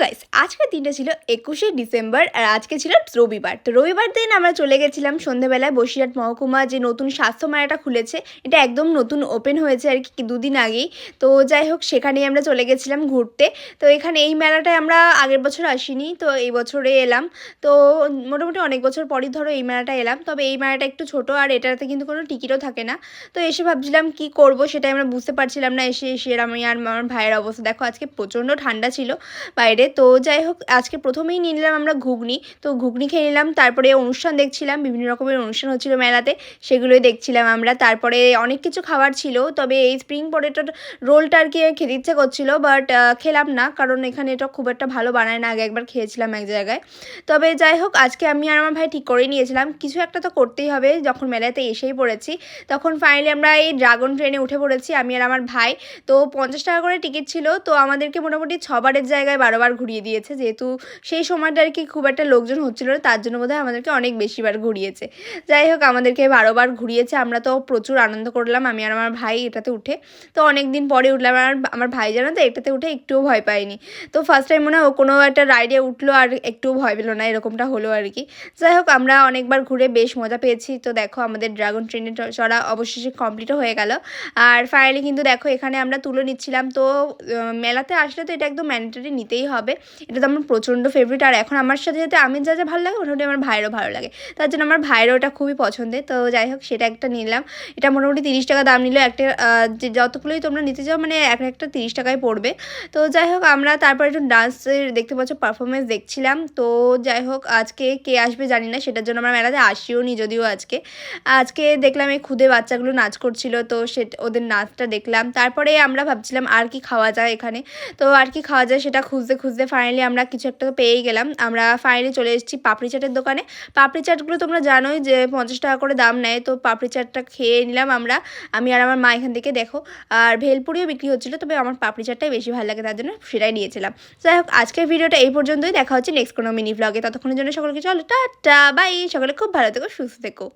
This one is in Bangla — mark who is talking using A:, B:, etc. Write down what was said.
A: গাইস আজকের দিনটা ছিল 21শে ডিসেম্বর আর আজকে ছিল রবিবার। তো রবিবার দিন আমরা চলে গেছিলাম সন্ধ্যেবেলায় বসিরহাট মহকুমা যে নতুন স্বাস্থ্য মেলাটা খুলেছে, এটা একদম নতুন ওপেন হয়েছে আর কি দুদিন আগেই। তো যাই হোক সেখানেই আমরা চলে গেছিলাম ঘুরতে। তো এখানে এই মেলাটায় আমরা আগের বছর আসিনি, তো এই বছরে এলাম। তো মোটামুটি অনেক বছর পরই ধরো এই মেলাটা এলাম, তবে এই মেলাটা একটু ছোটো আর এটাতে কিন্তু কোনো টিকিটও থাকে না। তো এসে ভাবছিলাম কি করব সেটাই আমরা বুঝতে পারছিলাম না। এসে এসে আমি আর আমার ভাইয়ের অবস্থা দেখো, আজকে প্রচণ্ড ঠান্ডা ছিল বাইরে। তো যাই হোক আজকে প্রথমেই নিয়ে নিলাম আমরা ঘুগনি। তো ঘুগনি খেয়ে নিলাম, তারপরে অনুষ্ঠান দেখছিলাম, বিভিন্ন রকমের অনুষ্ঠান হচ্ছিল মেলাতে, সেগুলোই দেখছিলাম আমরা। তারপরে অনেক কিছু খাবার ছিল, তবে এই স্প্রিং পটেটোর রোলটা আর কি খেতে ইচ্ছে করছিল, বাট খেলাম না, কারণ এখানে এটা খুব একটা ভালো বানায় না। আগে একবার খেয়েছিলাম এক জায়গায়। তবে যাই হোক আজকে আমি আর আমার ভাই ঠিক করে নিয়েছিলাম কিছু একটা তো করতেই হবে, যখন মেলাতে এসেই পড়েছি। তখন ফাইনালি আমরা এই ড্রাগন ট্রেনে উঠে পড়েছি আমি আর আমার ভাই। তো 50 টাকা করে টিকিট ছিল, তো আমাদেরকে মোটামুটি 6বারের জায়গায় 12বার ঘুরিয়ে দিয়েছে, যেহেতু সেই সময়টা আর কি খুব একটা লোকজন হচ্ছিল না, তার জন্য বোধহয় আমাদেরকে অনেক বেশিবার ঘুরিয়েছে। যাই হোক আমাদেরকে 12বার ঘুরিয়েছে, আমরা তো প্রচুর আনন্দ করলাম আমি আর আমার ভাই এটাতে উঠে। তো অনেক দিন পরে উঠলাম, আর আমার ভাই জানো তো এটাতে উঠে একটুও ভয় পায়নি। তো ফার্স্ট টাইম মনে হয় ও কোনো একটা রাইডে উঠলো আর একটুও ভয় পেলো না, এরকমটা হলো আর কি। যাই হোক আমরা অনেকবার ঘুরে বেশ মজা পেয়েছি। তো দেখো আমাদের ড্রাগন ট্রেনে চড়া অবশেষে কমপ্লিটও হয়ে গেল। আর ফাইনালি কিন্তু দেখো এখানে আমরা তুলে নিচ্ছিলাম। তো মেলাতে আসলে তো এটা একদম ম্যান্ডেটরি নিতেই হবে, এটা তো আমার প্রচণ্ড ফেভারিট। আর এখন আমার সাথে সাথে আমি যা যা ভালো লাগে মোটামুটি আমার ভাইয়েরও ভালো লাগে, তার জন্য আমার ভাইয়েরও ওটা খুবই পছন্দের। তো যাই হোক সেটা একটা নিলাম, এটা মোটামুটি 30 টাকা দাম নিল একটা। যে যতগুলোই তোমরা নিতে চাও মানে একটা 30 টাকায় পড়বে। তো যাই হোক আমরা তারপর একটু ডান্সের দেখতে পাচ্ছ পারফরমেন্স দেখছিলাম। তো যাই হোক আজকে কে আসবে জানি না, সেটার জন্য আমরা মেলাতে আসিও নি যদিও। আজকে দেখলাম এই খুদে বাচ্চাগুলো নাচ করছিল, তো ওদের নাচটা দেখলাম। তারপরে আমরা ভাবছিলাম আর কি খাওয়া যায় এখানে, তো আর কি খাওয়া যায় সেটা খুঁজতে খুঁজতে ফাইনালি আমরা কিছু একটা তো পেয়েই গেলাম। আমরা ফাইনালি চলে এসেছি পাপড়ি চাটের দোকানে। পাপড়ি চাটগুলো তোমরা জানোই যে 50 টাকা করে দাম নেয়। তো পাপড়ি চাটটা খেয়ে নিলাম আমি আর আমার মা এখান থেকে দেখো। আর ভেলপুরিও বিক্রি হচ্ছিলো, তবে আমার পাপড়ি চাটটাই বেশি ভালো লাগে, তার জন্য সেটাই নিয়েছিলাম। যাই হোক আজকের ভিডিওটা এই পর্যন্তই, দেখা হচ্ছে নেক্সট কোনো মিনি ব্লগে। ততক্ষণের জন্য সকলকে চলো টাটা বাই, সকলে খুব ভালো থেকো সুস্থ থেকো।